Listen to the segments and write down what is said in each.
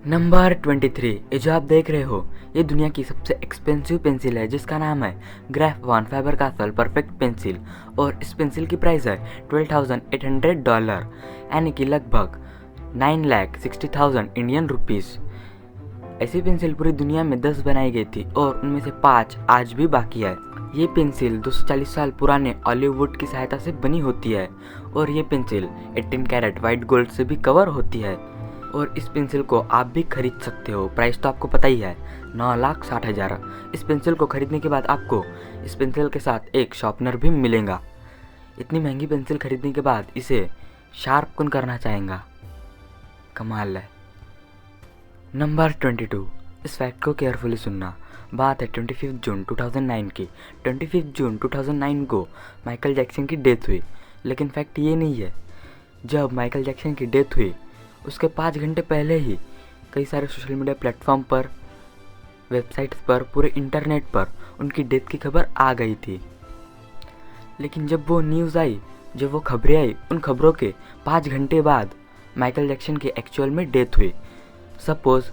Number 23। ये जो आप देख रहे हो ये दुनिया की सबसे एक्सपेंसिव पेंसिल है जिसका नाम है graph one fibre castle perfect pencil और इस पेंसिल की प्राइस है $12,800 यानी कि लगभग 9,60,000 इंडियन रुपीस। ऐसी पेंसिल पूरी दुनिया में 10 बनाई गई थी और उनमें से 5 आज भी बाकी है। ये पेंसिल 240 साल पुराने ऑलिव वुड की सहायता से बनी होती है और ये पेंसिल 18 कैरेट वाइट गोल्ड से भी कवर होती है और इस पेंसिल को आप भी खरीद सकते हो। प्राइस तो आपको पता ही है, 9,60,000। इस पेंसिल को खरीदने के बाद आपको इस पेंसिल के साथ एक शार्पनर भी मिलेगा। इतनी महंगी पेंसिल खरीदने के बाद इसे शार्प कौन करना चाहेगा, कमाल है। नंबर 22। इस फैक्ट को केयरफुली सुनना। बात है 25 जून 2009 की। 25 जून 2009 को माइकल जैक्सन की डेथ हुई, लेकिन फैक्ट ये नहीं है। जब माइकल जैक्सन की डेथ हुई उसके 5 घंटे पहले ही कई सारे सोशल मीडिया प्लेटफॉर्म पर, वेबसाइट्स पर, पूरे इंटरनेट पर उनकी डेथ की खबर आ गई थी। लेकिन जब वो न्यूज़ आई, जब वो खबरें आई, उन खबरों के 5 घंटे बाद माइकल जैक्सन की एक्चुअल में डेथ हुई। सपोज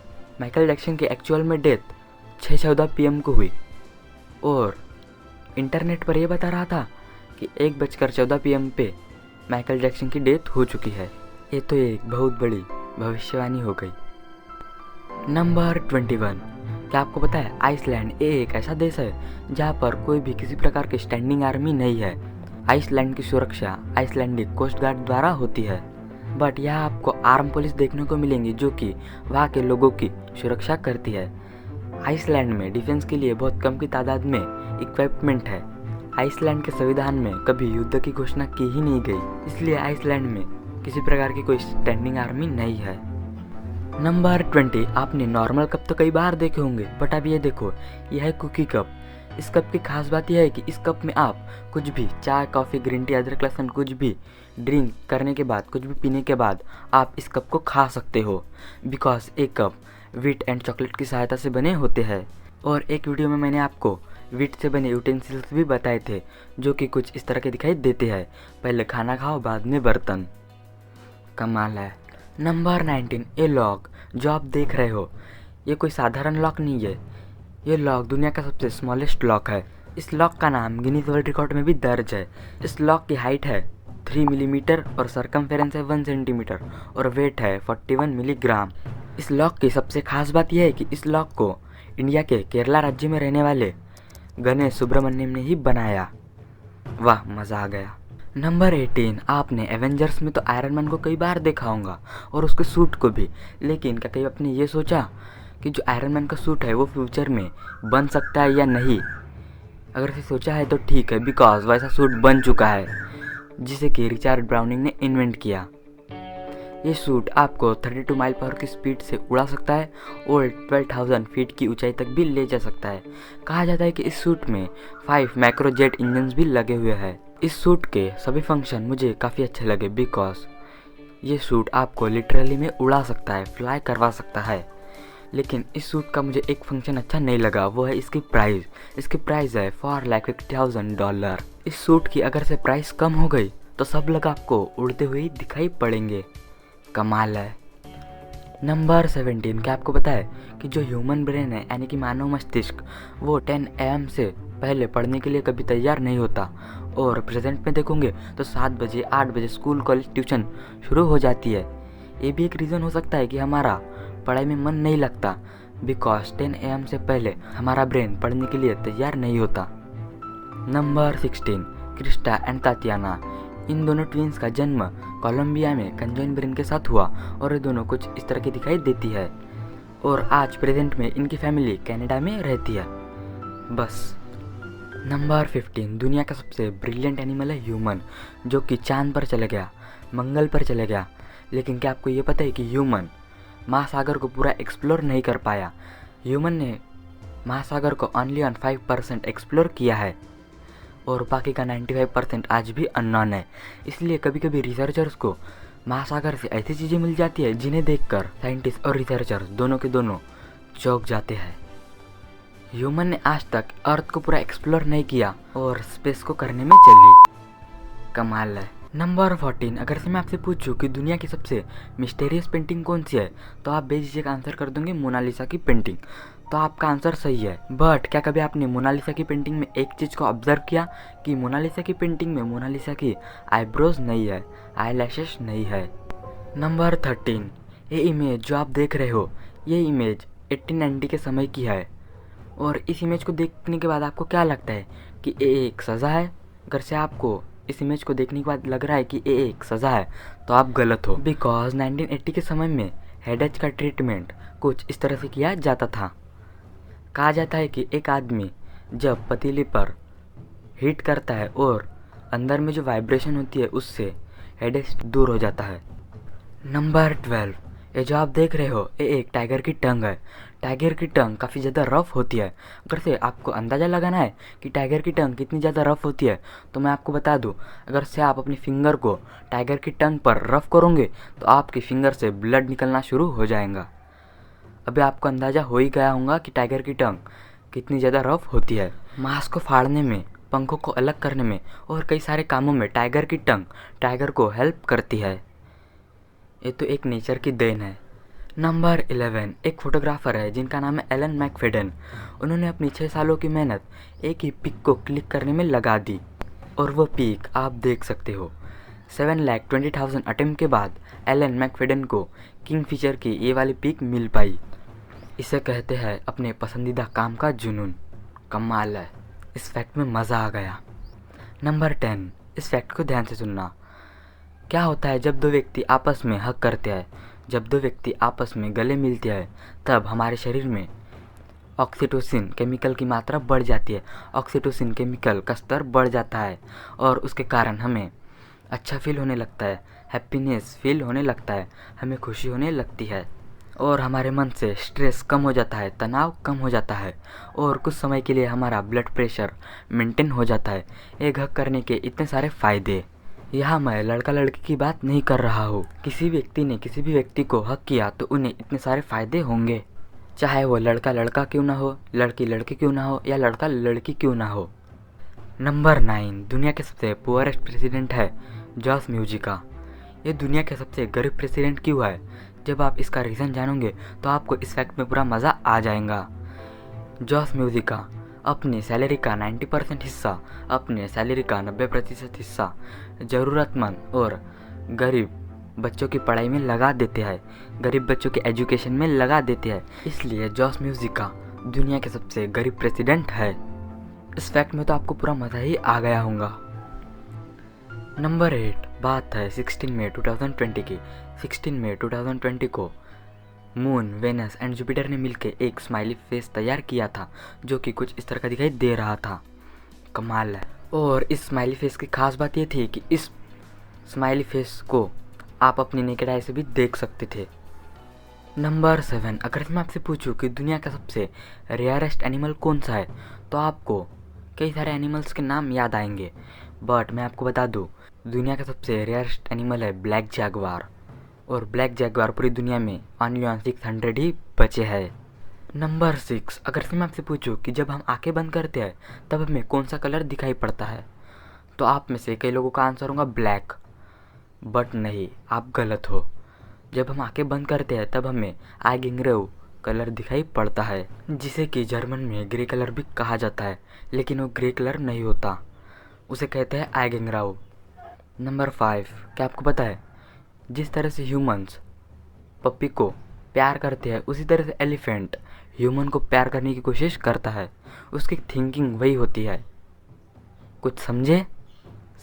माइकल जैक्सन की एक्चुअल में डेथ 6:14 PM को हुई और इंटरनेट पर यह बता रहा था कि 1:14 PM पे माइकल जैक्सन की डेथ हो चुकी है। ये तो एक बहुत बड़ी भविष्यवाणी हो गई। नंबर 21। क्या आपको पता है आइसलैंड एक ऐसा देश है जहाँ पर कोई भी किसी प्रकार की स्टैंडिंग आर्मी नहीं है। आइसलैंड की सुरक्षा आइसलैंडिक कोस्ट गार्ड द्वारा होती है, बट यहाँ आपको आर्म पुलिस देखने को मिलेंगी जो कि वहाँ के लोगों की सुरक्षा करती है। आइसलैंड में डिफेंस के लिए बहुत कम की तादाद में इक्विपमेंट है। आइसलैंड के संविधान में कभी युद्ध की घोषणा की ही नहीं गई, इसलिए आइसलैंड में किसी प्रकार की कोई स्टैंडिंग आर्मी नहीं है। नंबर 20। आपने नॉर्मल कप तो कई बार देखे होंगे, बट अब ये देखो, यह है कुकी कप। इस कप की खास बात यह है कि इस कप में आप कुछ भी, चाय, कॉफ़ी, ग्रीन टी, अदरक, लहसुन, कुछ भी ड्रिंक करने के बाद, कुछ भी पीने के बाद आप इस कप को खा सकते हो, बिकॉज एक कप व्हीट एंड चॉकलेट की सहायता से बने होते हैं। और एक वीडियो में मैंने आपको व्हीट से बने यूटेंसिल्स भी बताए थे जो कि कुछ इस तरह के दिखाई देते हैं। पहले खाना खाओ, बाद में बर्तन। कमाल है। नंबर 19। ये लॉक जो आप देख रहे हो ये कोई साधारण लॉक नहीं है। ये लॉक दुनिया का सबसे स्मॉलेस्ट लॉक है। इस लॉक का नाम गिनीज वर्ल्ड रिकॉर्ड में भी दर्ज है। इस लॉक की हाइट है 3 मिलीमीटर और सरकमफेरेंस है 1 सेंटीमीटर और वेट है 41 मिलीग्राम। इस लॉक की सबसे खास बात यह है कि इस लॉक को इंडिया के केरला राज्य में रहने वाले गणेश सुब्रमण्यम ने ही बनाया। वाह, मज़ा आ गया। नंबर 18। आपने एवेंजर्स में तो आयरन मैन को कई बार देखा होगा और उसके सूट को भी, लेकिन क्या कभी आपने ये सोचा कि जो आयरन मैन का सूट है वो फ्यूचर में बन सकता है या नहीं? अगर इसे सोचा है तो ठीक है, बिकॉज वैसा सूट बन चुका है जिसे कि रिचर्ड ब्राउनिंग ने इन्वेंट किया। ये सूट आपको 32 माइल पर की स्पीड से उड़ा सकता है और 12,000 फीट की ऊंचाई तक भी ले जा सकता है। कहा जाता है कि इस सूट में 5 मैक्रोजेट इंजन भी लगे हुए हैं। इस सूट के सभी फंक्शन मुझे काफ़ी अच्छे लगे, बिकॉज ये सूट आपको लिटरली में उड़ा सकता है, फ्लाई करवा सकता है। लेकिन इस सूट का मुझे एक फंक्शन अच्छा नहीं लगा, वो है इसकी प्राइस। इसकी प्राइस है $4,50,000। इस सूट की अगर से प्राइस कम हो गई तो सब लोग आपको उड़ते हुए दिखाई पड़ेंगे। कमाल है। नंबर 17। क्या आपको पता है कि जो ह्यूमन ब्रेन है यानी कि मानव मस्तिष्क, वो 10 AM से पहले पढ़ने के लिए कभी तैयार नहीं होता और प्रेजेंट में देखोगे तो 7 बजे 8 बजे स्कूल, कॉलेज, ट्यूशन शुरू हो जाती है। ये भी एक रीज़न हो सकता है कि हमारा पढ़ाई में मन नहीं लगता, बिकॉज 10 AM से पहले हमारा ब्रेन पढ़ने के लिए तैयार नहीं होता। नंबर 16। क्रिस्टा एंड तातियाना, इन दोनों ट्विंस का जन्म कोलंबिया में कंजॉइन ब्रेन के साथ हुआ और ये दोनों कुछ इस तरह की दिखाई देती है और आज प्रेजेंट में इनकी फैमिली कनाडा में रहती है। बस। नंबर 15। दुनिया का सबसे ब्रिलियंट एनिमल है ह्यूमन, जो कि चांद पर चले गया, मंगल पर चले गया। लेकिन क्या आपको ये पता है कि ह्यूमन महासागर को पूरा एक्सप्लोर नहीं कर पाया। ह्यूमन ने महासागर को ओनली ऑन 5% एक्सप्लोर किया है और बाकी का 95% आज भी अननोन है। इसलिए कभी कभी रिसर्चर्स को महासागर से ऐसी चीज़ें मिल जाती है जिन्हें देखकर साइंटिस्ट और रिसर्चर्स दोनों के दोनों चौंक जाते हैं। ह्यूमन ने आज तक अर्थ को पूरा एक्सप्लोर नहीं किया और स्पेस को करने में चली। कमाल है। नंबर 14, अगर से मैं आपसे पूछूं कि दुनिया की सबसे मिस्टीरियस पेंटिंग कौन सी है, तो आप बेझिझक आंसर कर दोगे मोनालिसा की पेंटिंग। तो आपका आंसर सही है। बट क्या कभी आपने मोनालिसा की पेंटिंग में एक चीज़ को ऑब्जर्व किया कि मोनालिसा की पेंटिंग में मोनालिसा की आईब्रोज नहीं है, आई लैशेस नहीं है। नंबर 13, ये इमेज जो आप देख रहे हो, ये इमेज 1890 के समय की है। और इस इमेज को देखने के बाद आपको क्या लगता है कि ये एक सज़ा है? अगर से आपको इस इमेज को देखने के बाद लग रहा है कि ये एक सज़ा है, तो आप गलत हो। बिकॉज 1980 के समय में हेडेज का ट्रीटमेंट कुछ इस तरह से किया जाता था। कहा जाता है कि एक आदमी जब पतीले पर हीट करता है और अंदर में जो वाइब्रेशन होती है उससे हेडेज दूर हो जाता है। नंबर 12, ये जो आप देख रहे हो ये एक टाइगर की टंग है। टाइगर की टंग काफ़ी ज़्यादा रफ़ होती है। अगर से आपको अंदाज़ा लगाना है कि टाइगर की टंग कितनी ज़्यादा रफ़ होती है, तो मैं आपको बता दूं, अगर से आप अपनी फिंगर को टाइगर की टंग पर रफ़ करोगे तो आपकी फिंगर से ब्लड निकलना शुरू हो जाएगा। अभी आपको अंदाज़ा हो ही गया होगा कि टाइगर की टंग कितनी ज़्यादा रफ़ होती है। मांस को फाड़ने में, पंखों को अलग करने में और कई सारे कामों में टाइगर की टंग टाइगर को हेल्प करती है। ये तो एक नेचर की देन है। नंबर 11, एक फोटोग्राफर है जिनका नाम है एलन मैकफेडन। उन्होंने अपनी 6 सालों की मेहनत एक ही पिक को क्लिक करने में लगा दी और वो पिक आप देख सकते हो। 7,20,000 अटेम्प्ट के बाद एलन मैकफेडन को किंगफिशर की ये वाली पिक मिल पाई। इसे कहते हैं अपने पसंदीदा काम का जुनून। कमाल है, इस फैक्ट में मज़ा आ गया। नंबर 10, इस फैक्ट को ध्यान से सुनना। क्या होता है जब दो व्यक्ति आपस में हग करते हैं, जब दो व्यक्ति आपस में गले मिलते हैं, तब हमारे शरीर में ऑक्सीटोसिन केमिकल की मात्रा बढ़ जाती है। ऑक्सीटोसिन केमिकल का स्तर बढ़ जाता है और उसके कारण हमें अच्छा फील होने लगता है, हैप्पीनेस फील होने लगता है, हमें खुशी होने लगती है और हमारे मन से स्ट्रेस कम हो जाता है, तनाव कम हो जाता है और कुछ समय के लिए हमारा ब्लड प्रेशर मेंटेन हो जाता है। एक हग करने के इतने सारे फ़ायदे। यहाँ मैं लड़का लड़की की बात नहीं कर रहा हूँ। किसी व्यक्ति ने किसी भी व्यक्ति को हक किया तो उन्हें इतने सारे फ़ायदे होंगे, चाहे वो लड़का लड़का क्यों ना हो, लड़की लड़की क्यों ना हो या लड़का लड़की क्यों ना हो। नंबर 9, दुनिया के सबसे पुअरेस्ट प्रेसिडेंट है जॉस म्यूजिका। ये दुनिया के सबसे गरीब प्रेसिडेंट क्यों है? जब आप इसका रीज़न जानोगे तो आपको इस फैक्ट में पूरा मज़ा आ जाएगा। जॉस म्यूजिका अपनी सैलरी का 90% हिस्सा, अपने सैलरी का 90% हिस्सा ज़रूरतमंद और गरीब बच्चों की पढ़ाई में लगा देते हैं, गरीब बच्चों के एजुकेशन में लगा देते हैं। इसलिए जॉस म्यूजिका दुनिया के सबसे गरीब प्रेसिडेंट है। इस फैक्ट में तो आपको पूरा मज़ा ही आ गया होगा। नंबर 8, बात है 16 मई 2020 की। 16 मई 2020 को मून, वेनस एंड जुपिटर ने मिलकर एक स्माइली फेस तैयार किया था जो कि कुछ इस तरह का दिखाई दे रहा था। कमाल है। और इस स्माइली फेस की खास बात ये थी कि इस स्माइली फेस को आप अपनी नेकेड आई से भी देख सकते थे। नंबर 7, अगर मैं आपसे पूछूं कि दुनिया का सबसे रेयरेस्ट एनिमल कौन सा है, तो आपको कई सारे एनिमल्स के नाम याद आएंगे, बट मैं आपको बता दूं दुनिया का सबसे रेयरेस्ट एनिमल है ब्लैक जैगवार। और ब्लैक जैगवार पूरी दुनिया में ओनली 600 ही बचे हैं। नंबर 6, अगर मैं आपसे पूछूं कि जब हम आंखें बंद करते हैं तब हमें कौन सा कलर दिखाई पड़ता है, तो आप में से कई लोगों का आंसर होगा ब्लैक। बट नहीं, आप गलत हो। जब हम आंखें बंद करते हैं तब हमें आइगेंग्रेव कलर दिखाई पड़ता है, जिसे कि जर्मन में ग्रे कलर भी कहा जाता है, लेकिन वो ग्रे कलर नहीं होता, उसे कहते हैं आइगेंग्राव। नंबर 5, क्या आपको पता है जिस तरह से ह्यूमंस पप्पी को प्यार करते हैं उसी तरह से एलिफेंट ह्यूमन को प्यार करने की कोशिश करता है। उसकी थिंकिंग वही होती है। कुछ समझे?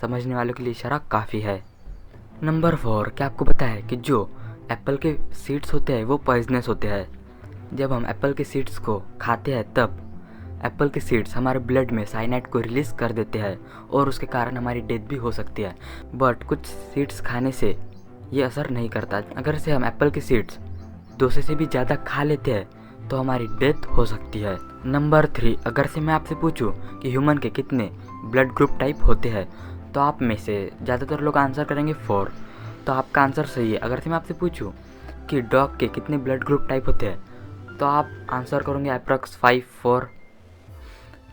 समझने वालों के लिए इशारा काफ़ी है। नंबर 4, क्या आपको पता है कि जो एप्पल के सीड्स होते हैं वो पॉइजनस होते हैं। जब हम एप्पल के सीड्स को खाते हैं तब एप्पल के सीड्स हमारे ब्लड में साइनाइड को रिलीज़ कर देते हैं और उसके कारण हमारी डेथ भी हो सकती है। बट कुछ सीड्स खाने से ये असर नहीं करता। अगर से हम एप्पल के सीड्स 200 से भी ज़्यादा खा लेते हैं तो हमारी डेथ हो सकती है। नंबर 3, अगर से मैं आपसे पूछूं कि ह्यूमन के कितने ब्लड ग्रुप टाइप होते हैं, तो आप में से ज़्यादातर लोग आंसर करेंगे 4, तो आपका आंसर सही है। अगर से मैं आपसे पूछूं कि डॉग के कितने ब्लड ग्रुप टाइप होते हैं, तो आप आंसर करोगे अप्रॉक्स 5, 4,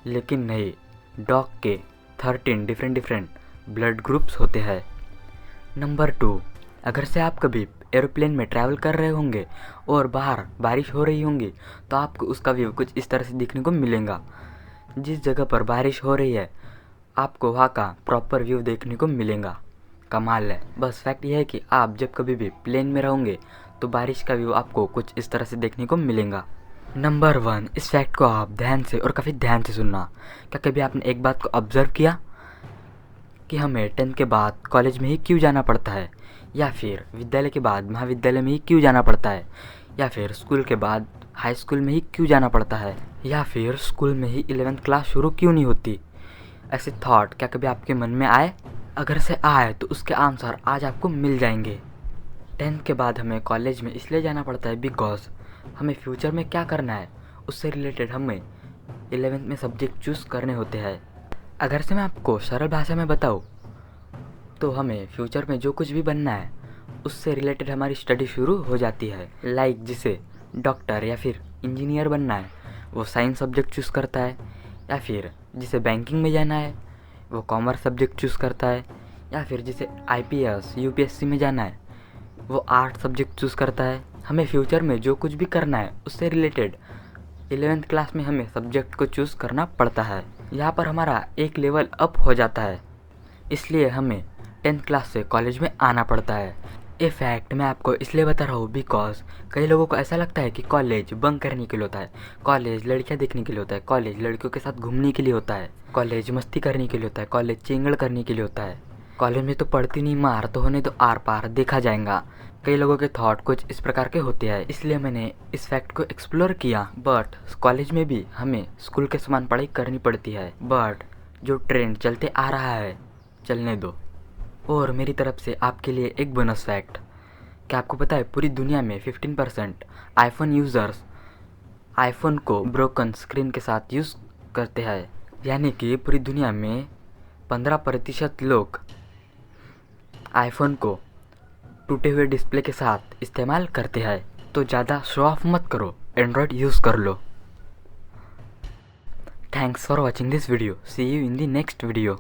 लेकिन नहीं, डॉग के 13 डिफरेंट ब्लड ग्रुप्स होते हैं। नंबर 2, अगर से आप कभी एरोप्लेन में ट्रैवल कर रहे होंगे और बाहर बारिश हो रही होंगी तो आपको उसका व्यू कुछ इस तरह से देखने को मिलेगा। जिस जगह पर बारिश हो रही है आपको वहाँ का प्रॉपर व्यू देखने को मिलेगा। कमाल है। बस फैक्ट ये है कि आप जब कभी भी प्लेन में रहोगे तो बारिश का व्यू आपको कुछ इस तरह से देखने को मिलेगा। नंबर 1, इस फैक्ट को आप ध्यान से और काफ़ी ध्यान से सुनना। क्या कभी आपने एक बात को ऑब्ज़र्व किया कि हमें 10th के बाद कॉलेज में ही क्यों जाना पड़ता है, या फिर विद्यालय के बाद महाविद्यालय में ही क्यों जाना पड़ता है, या फिर स्कूल के बाद हाई स्कूल में ही क्यों जाना पड़ता है, या फिर स्कूल में ही 11th क्लास शुरू क्यों नहीं होती? ऐसे थॉट क्या कभी आपके मन में आए? अगर से आए तो उसके आंसर आज आपको मिल जाएंगे। 10th के बाद हमें कॉलेज में इसलिए जाना पड़ता है बिकॉज हमें फ्यूचर में क्या करना है उससे रिलेटेड हमें 11th में सब्जेक्ट चूज़ करने होते हैं। अगर से मैं आपको सरल भाषा में बताऊँ तो हमें फ्यूचर में जो कुछ भी बनना है उससे रिलेटेड हमारी स्टडी शुरू हो जाती है। लाइक जिसे डॉक्टर या फिर इंजीनियर बनना है वो साइंस सब्जेक्ट चूज़ करता है, या फिर जिसे बैंकिंग में जाना है वो कॉमर्स सब्जेक्ट चूज़ करता है, या फिर जिसे IPS UPSC में जाना है वो आर्ट सब्जेक्ट चूज़ करता है। हमें फ्यूचर में जो कुछ भी करना है उससे रिलेटेड 11th क्लास में हमें सब्जेक्ट को चूज़ करना पड़ता है। यहाँ पर हमारा एक लेवल अप हो जाता है, इसलिए हमें 10th क्लास से कॉलेज में आना पड़ता है। ये फैक्ट मैं आपको इसलिए बता रहा हूँ बिकॉज कई लोगों को ऐसा लगता है कि कॉलेज बंक करने के लिए होता है, कॉलेज लड़कियाँ देखने के लिए होता है, कॉलेज लड़कियों के साथ घूमने के लिए होता है, कॉलेज मस्ती करने के लिए होता है, कॉलेज चेंगड़ करने के लिए होता है, कॉलेज में तो पढ़ती नहीं मार तो होने तो आर पार देखा जाएगा। कई लोगों के थॉट कुछ इस प्रकार के होते हैं, इसलिए मैंने इस फैक्ट को एक्सप्लोर किया। बट कॉलेज में भी हमें स्कूल के समान पढ़ाई करनी पड़ती है, बट जो ट्रेंड चलते आ रहा है चलने दो। और मेरी तरफ से आपके लिए एक बोनस फैक्ट, क्या आपको पता है पूरी दुनिया में 15% आईफोन यूज़र्स आईफोन को ब्रोकन स्क्रीन के साथ यूज़ करते हैं, यानी कि पूरी दुनिया में 15% लोग आईफोन को टूटे हुए डिस्प्ले के साथ इस्तेमाल करते हैं। तो ज़्यादा शो ऑफ मत करो, एंड्रॉयड यूज़ कर लो। Thanks for watching this video, see you in the next video.